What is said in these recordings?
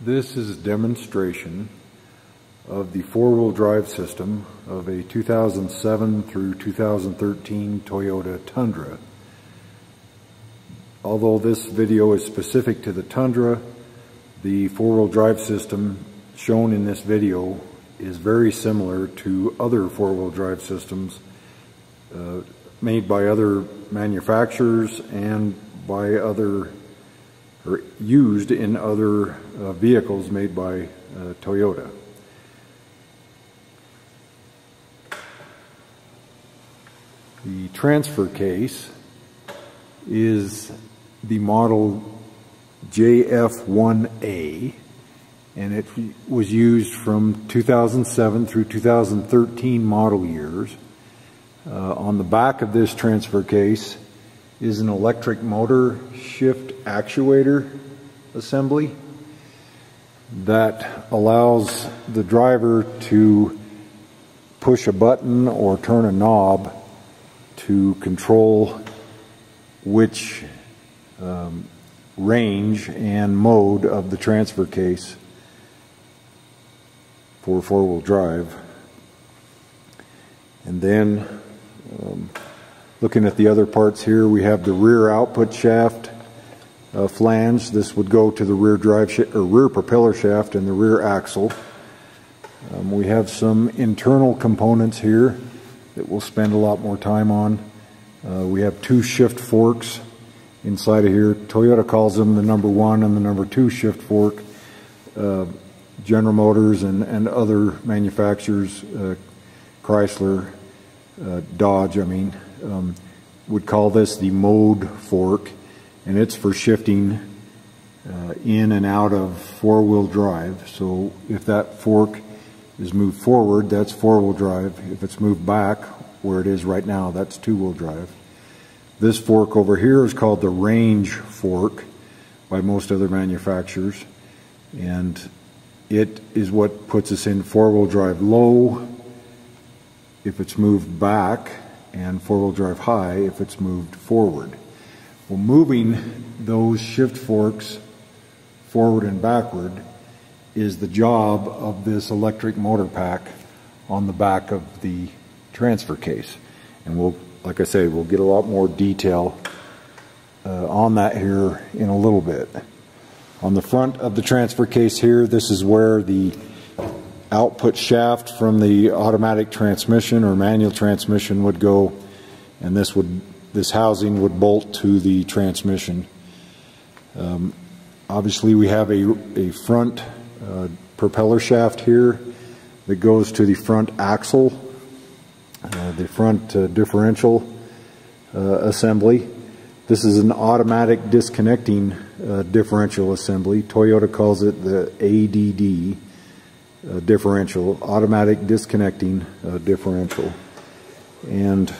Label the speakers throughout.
Speaker 1: This is a demonstration of the four-wheel drive system of a 2007 through 2013 Toyota Tundra. Although this video is specific to the Tundra, the four-wheel drive system shown in this video is very similar to other four-wheel drive systems made by other manufacturers and by other or used in other vehicles made by Toyota. The transfer case is the model JF1A, and it was used from 2007 through 2013 model years. On the back of this transfer case is an electric motor shift actuator assembly that allows the driver to push a button or turn a knob to control which range and mode of the transfer case for four-wheel drive. And then looking at the other parts here, we have the rear output shaft flange. This would go to the rear rear propeller shaft and the rear axle. We have some internal components here that we'll spend a lot more time on. We have two shift forks inside of here. Toyota calls them the number 1 and the number 2 shift fork. General Motors and other manufacturers, Chrysler, Dodge, would call this the mode fork, and it's for shifting in and out of four-wheel drive. So if that fork is moved forward, that's four-wheel drive. If it's moved back, where it is right now, that's two-wheel drive. This fork over here is called the range fork by most other manufacturers, and it is what puts us in four-wheel drive low if it's moved back, and four-wheel drive high if it's moved forward. Well, moving those shift forks forward and backward is the job of this electric motor pack on the back of the transfer case. And we'll, like I say, we'll get a lot more detail on that here in a little bit. On the front of the transfer case here, this is where the output shaft from the automatic transmission or manual transmission would go, and this housing would bolt to the transmission. Obviously we have a front propeller shaft here that goes to the front axle, the front differential assembly. This is an automatic disconnecting differential assembly. Toyota calls it the ADD differential, automatic disconnecting differential. And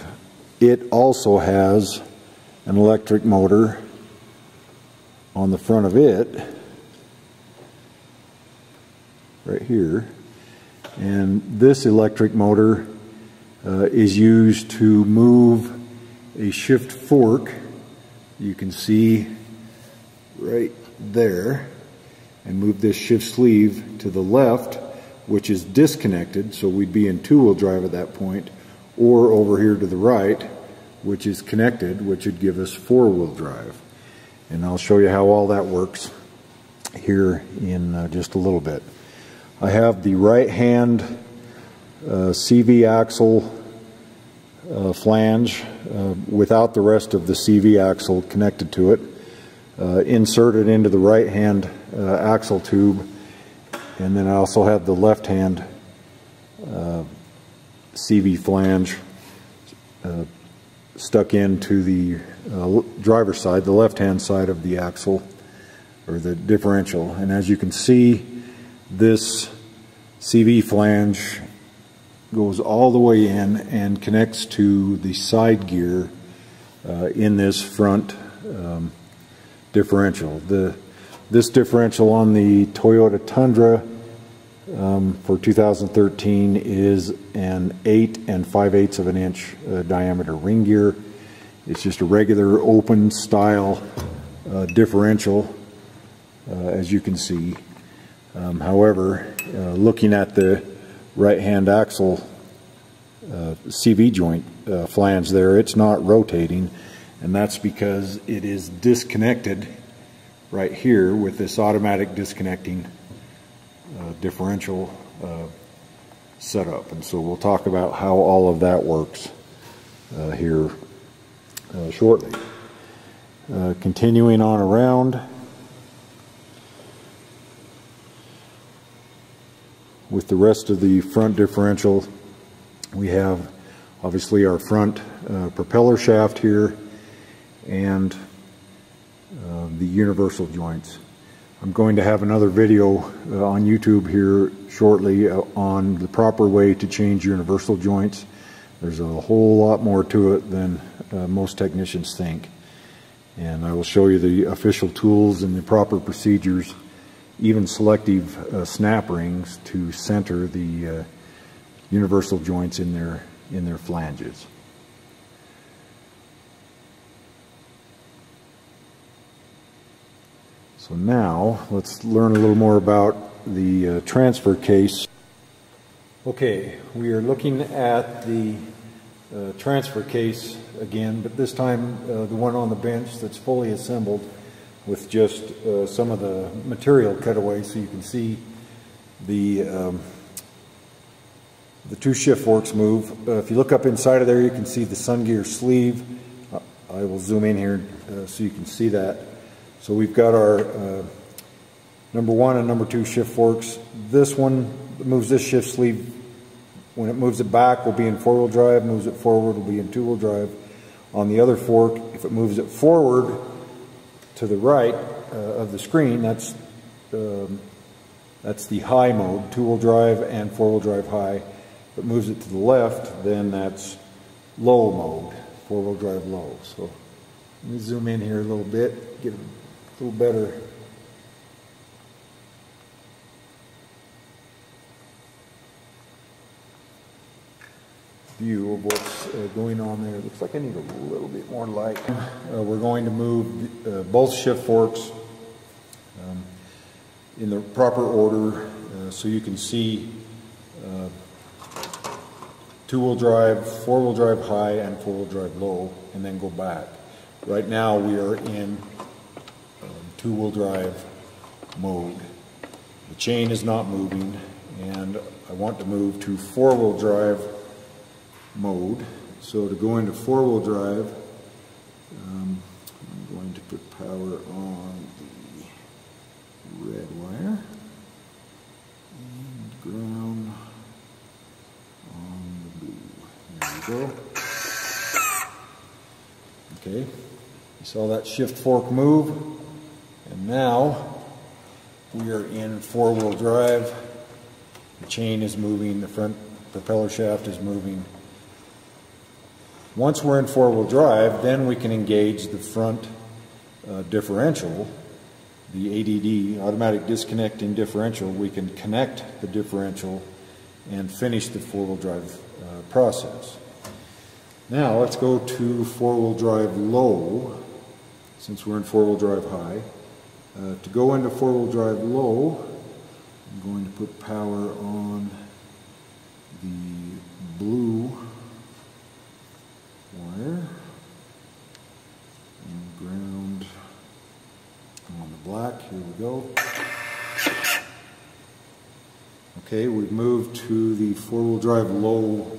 Speaker 1: it also has an electric motor on the front of it right here, and this electric motor is used to move a shift fork, you can see right there, and move this shift sleeve to the left, which is disconnected, so we'd be in two-wheel drive at that point, or over here to the right, which is connected, which would give us four-wheel drive. And I'll show you how all that works here in just a little bit. I have the right-hand CV axle flange without the rest of the CV axle connected to it, inserted into the right-hand axle tube. And then I also have the left-hand CV flange stuck into the driver's side, the left-hand side of the axle, or the differential. And as you can see, this CV flange goes all the way in and connects to the side gear in this front differential. This differential on the Toyota Tundra for 2013 is an 8 5/8 of an inch diameter ring gear. It's just a regular open style differential, as you can see. However, looking at the right-hand axle CV joint flange there, it's not rotating, and that's because it is disconnected right here with this automatic disconnecting differential setup. And so we'll talk about how all of that works here shortly. Continuing on around with the rest of the front differential, we have obviously our front propeller shaft here and the universal joints. I'm going to have another video on YouTube here shortly on the proper way to change universal joints. There's a whole lot more to it than most technicians think. And I will show you the official tools and the proper procedures, even selective snap rings to center the universal joints in their flanges. So now let's learn a little more about the transfer case. Okay, we are looking at the transfer case again, but this time the one on the bench that's fully assembled with just some of the material cut away, so you can see the two shift forks move. If you look up inside of there, you can see the Sun Gear sleeve. I will zoom in here so you can see that. So we've got our number 1 and number 2 shift forks. This one moves this shift sleeve. When it moves it back, will be in 4-wheel drive. Moves it forward, will be in 2-wheel drive. On the other fork, if it moves it forward to the right of the screen, that's the high mode, 2-wheel drive and 4-wheel drive high. If it moves it to the left, then that's low mode, 4-wheel drive low. So let me zoom in here a little bit, get a little better view of what's going on there. It looks like I need a little bit more light. We're going to move both shift forks in the proper order so you can see 2-wheel drive, 4-wheel drive high, and 4-wheel drive low, and then go back. Right now we are in 2-wheel drive mode. The chain is not moving, and I want to move to 4-wheel drive mode. So to go into 4-wheel drive, I'm going to put power on the red wire and ground on the blue. There we go. Okay, you saw that shift fork move, and now we are in 4-wheel drive. The chain is moving, the front propeller shaft is moving. Once we're in 4-wheel drive, then we can engage the front differential, the ADD, automatic disconnecting differential. We can connect the differential and finish the 4-wheel drive process. Now let's go to 4-wheel drive low, since we're in 4-wheel drive high. To go into 4-wheel drive low, I'm going to put power on the blue wire and ground on the black. Here we go. Okay, we've moved to the 4-wheel drive low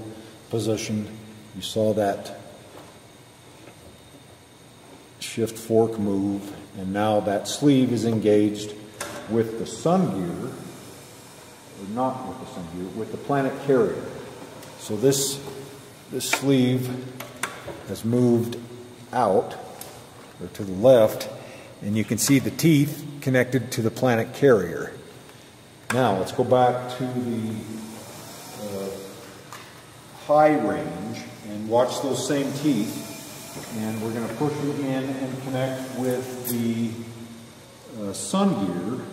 Speaker 1: position. You saw that shift fork move, and now that sleeve is engaged with the Sun Gear, or not with the Sun Gear, with the Planet Carrier. So this sleeve has moved out, or to the left, and you can see the teeth connected to the Planet Carrier. Now let's go back to the high range and watch those same teeth, and we're going to push them in and connect with the Sun Gear,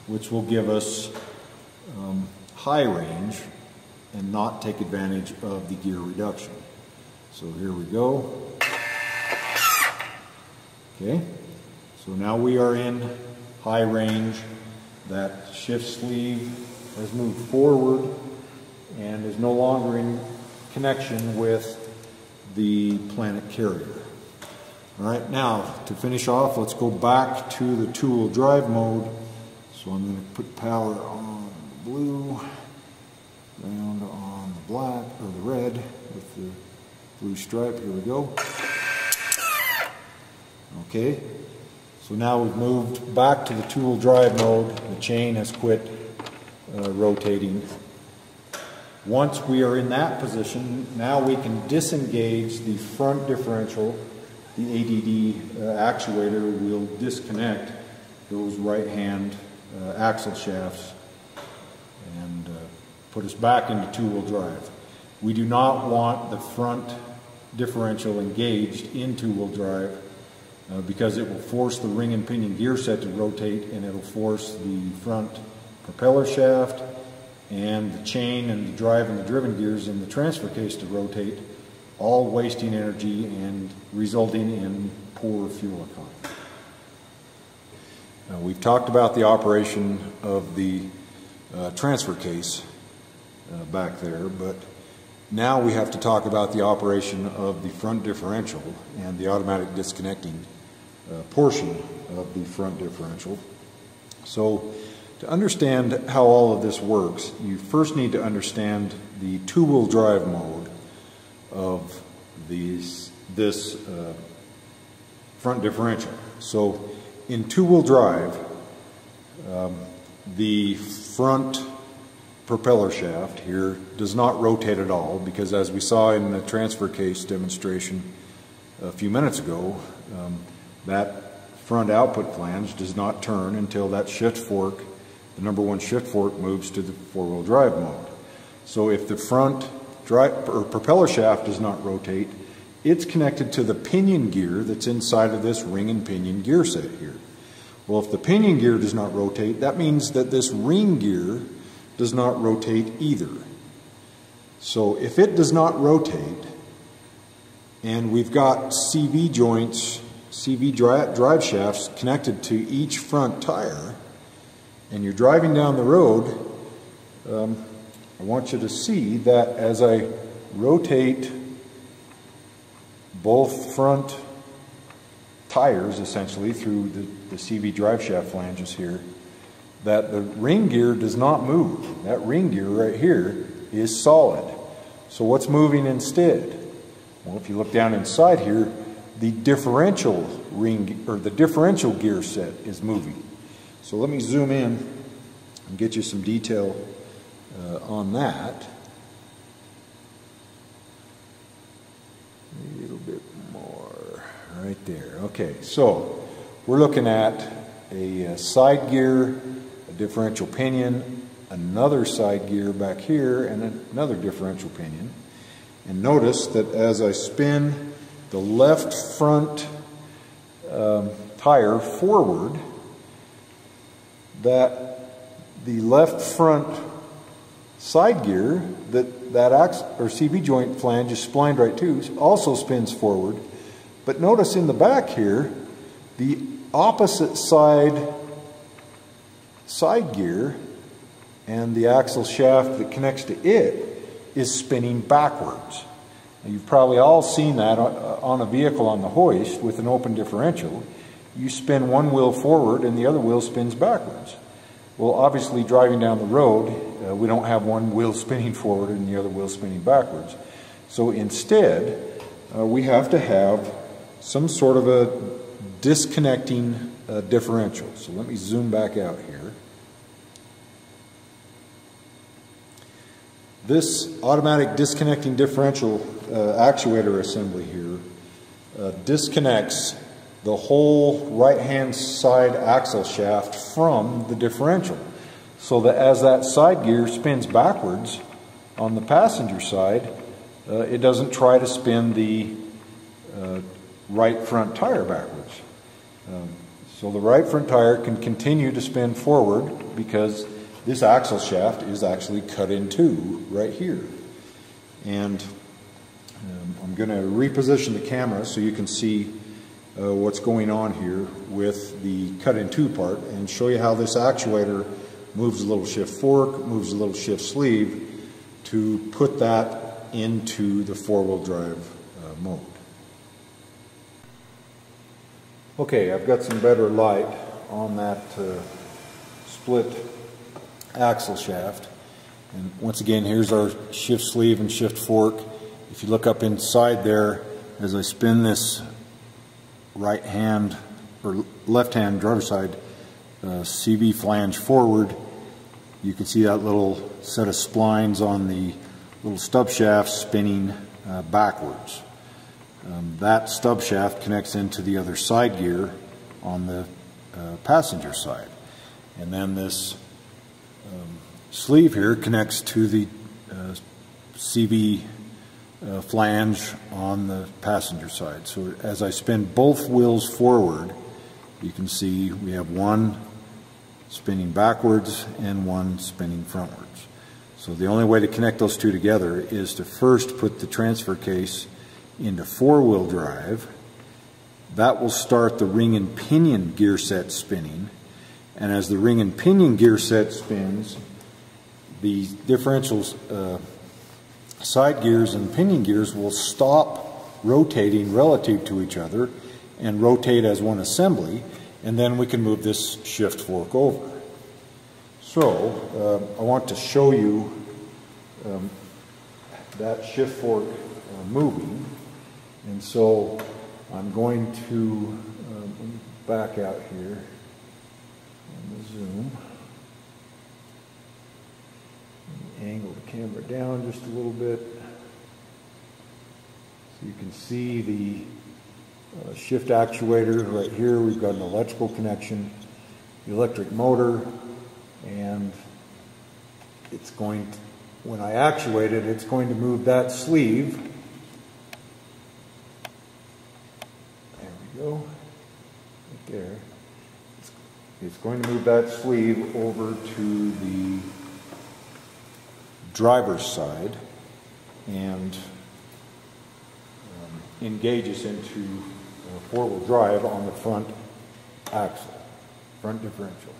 Speaker 1: which will give us high range and not take advantage of the gear reduction. So here we go. Okay, so now we are in high range. That shift sleeve has moved forward and is no longer in connection with the planet carrier. All right, now to finish off, let's go back to the two-wheel drive mode. So I'm going to put power on the blue, ground on the black, or the red with the blue stripe. Here we go. Okay, so now we've moved back to the two-wheel drive mode. The chain has quit rotating. Once we are in that position, now we can disengage the front differential. The ADD actuator will disconnect those right-hand axle shafts and put us back into two-wheel drive. We do not want the front differential engaged in two-wheel drive because it will force the ring and pinion gear set to rotate, and it will force the front propeller shaft and the chain and the drive and the driven gears in the transfer case to rotate, all wasting energy and resulting in poor fuel economy. We've talked about the operation of the transfer case back there, but now we have to talk about the operation of the front differential and the automatic disconnecting portion of the front differential. So to understand how all of this works, you first need to understand the two-wheel drive mode of this front differential. So in two-wheel drive, the front propeller shaft here does not rotate at all, because as we saw in the transfer case demonstration a few minutes ago, that front output flange does not turn until that shift fork, the number one shift fork, moves to the four-wheel drive mode. So if the front propeller shaft does not rotate, it's connected to the pinion gear that's inside of this ring and pinion gear set here. Well, if the pinion gear does not rotate, that means that this ring gear does not rotate either. So if it does not rotate, and we've got CV joints, CV drive shafts connected to each front tire, and you're driving down the road, I want you to see that as I rotate both front tires essentially through the CV drive shaft flanges here, that the ring gear does not move. That ring gear right here is solid. So what's moving instead? Well, if you look down inside here, the differential ring, or the differential gear set, is moving. So let me zoom in and get you some detail on that. A little bit more right there. Okay, so we're looking at a side gear, a differential pinion, another side gear back here, and another differential pinion. And notice that as I spin the left front tire forward, that the left front side gear that axle or CV joint flange is splined right to also spins forward. But notice in the back here, the opposite side gear and the axle shaft that connects to it is spinning backwards. Now, you've probably all seen that on a vehicle on the hoist with an open differential. You spin one wheel forward and the other wheel spins backwards. Well, obviously driving down the road, we don't have one wheel spinning forward and the other wheel spinning backwards. So instead, we have to have some sort of a disconnecting differential. So let me zoom back out here. This automatic disconnecting differential actuator assembly here disconnects the whole right-hand side axle shaft from the differential, so that as that side gear spins backwards on the passenger side, it doesn't try to spin the right front tire backwards. So the right front tire can continue to spin forward because this axle shaft is actually cut in two right here. And I'm going to reposition the camera so you can see what's going on here with the cut-in-two part and show you how this actuator moves a little shift fork, moves a little shift sleeve to put that into the four-wheel drive mode. Okay, I've got some better light on that split axle shaft. And once again, here's our shift sleeve and shift fork. If you look up inside there, as I spin this right hand or left hand driver's side CV flange forward, you can see that little set of splines on the little stub shaft spinning backwards. That stub shaft connects into the other side gear on the passenger side. And then this sleeve here connects to the CV flange on the passenger side. So as I spin both wheels forward, you can see we have one spinning backwards and one spinning frontwards. So the only way to connect those two together is to first put the transfer case into four-wheel drive. That will start the ring and pinion gear set spinning, and as the ring and pinion gear set spins, the differentials side gears and pinion gears will stop rotating relative to each other and rotate as one assembly, and then we can move this shift fork over. So I want to show you that shift fork moving, and so I'm going to back out here on the zoom. Angle the camera down just a little bit so you can see the shift actuator right here. We've got an electrical connection, the electric motor, and it's going to, when I actuate it, it's going to move that sleeve. There we go, right there. It's going to move that sleeve over to the driver's side and engages into four-wheel drive on the front axle, front differential.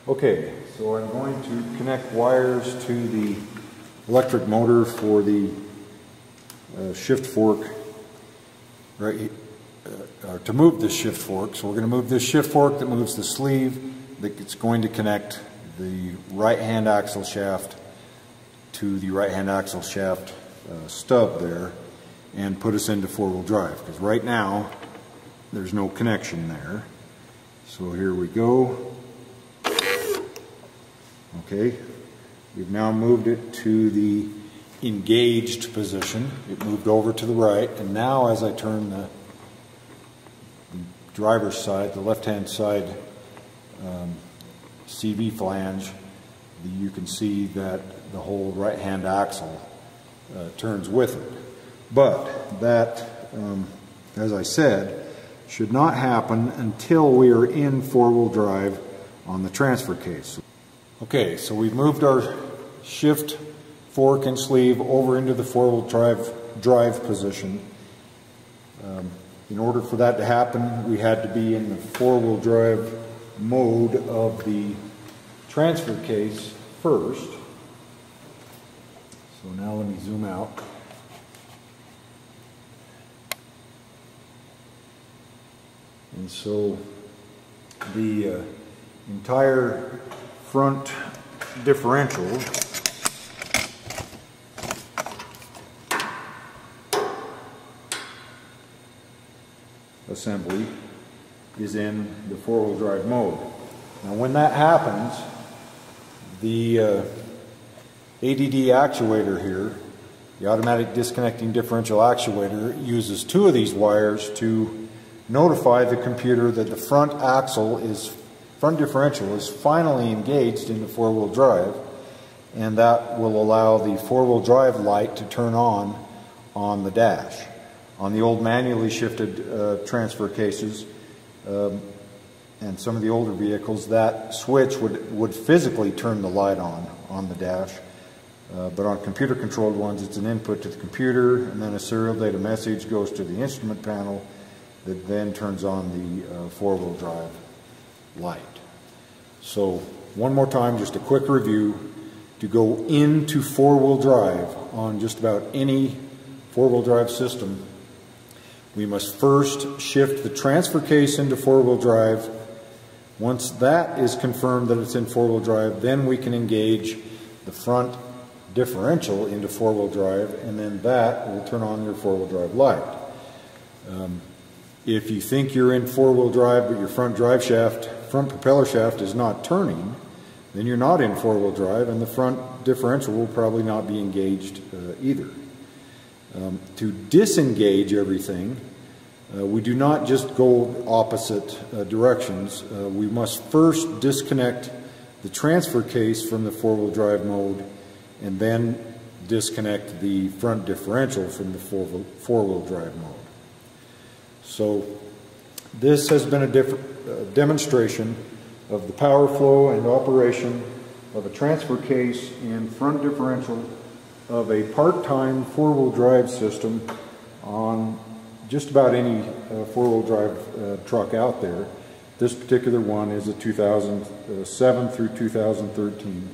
Speaker 1: Okay, so I'm going to connect wires to the electric motor for the shift fork right to move this shift fork. So we're going to move this shift fork that moves the sleeve that's going to connect the right-hand axle shaft to the right-hand axle shaft stub there and put us into four-wheel drive, because right now there's no connection there. So here we go. Okay, we've now moved it to the engaged position. It moved over to the right, and now as I turn the driver's side, the left-hand side CV flange, you can see that the whole right-hand axle turns with it. But that, as I said, should not happen until we are in four-wheel drive on the transfer case. Okay, so we've moved our shift fork and sleeve over into the four-wheel drive position. In order for that to happen, we had to be in the four-wheel drive mode of the transfer case first. So now let me zoom out. And so the entire front differential assembly is in the four-wheel drive mode. Now when that happens, the ADD actuator here, the automatic disconnecting differential actuator, uses two of these wires to notify the computer that the front differential is finally engaged in the four-wheel drive, and that will allow the four-wheel drive light to turn on the dash. On the old manually shifted transfer cases and some of the older vehicles, that switch would physically turn the light on the dash. But on computer-controlled ones, it's an input to the computer, and then a serial data message goes to the instrument panel that then turns on the four-wheel drive light. So one more time, just a quick review. To go into four-wheel drive on just about any four-wheel drive system, we must first shift the transfer case into four-wheel drive. Once that is confirmed that it's in four-wheel drive, then we can engage the front differential into four-wheel drive, and then that will turn on your four-wheel drive light. If you think you're in four-wheel drive but your front propeller shaft is not turning, then you're not in four-wheel drive, and the front differential will probably not be engaged either. To disengage everything, we do not just go opposite directions. We must first disconnect the transfer case from the four-wheel drive mode, and then disconnect the front differential from the four-wheel drive mode. So this has been a demonstration of the power flow and operation of a transfer case and front differential of a part-time four-wheel drive system on just about any four-wheel drive truck out there. This particular one is a 2007 through 2013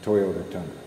Speaker 1: Toyota Tundra.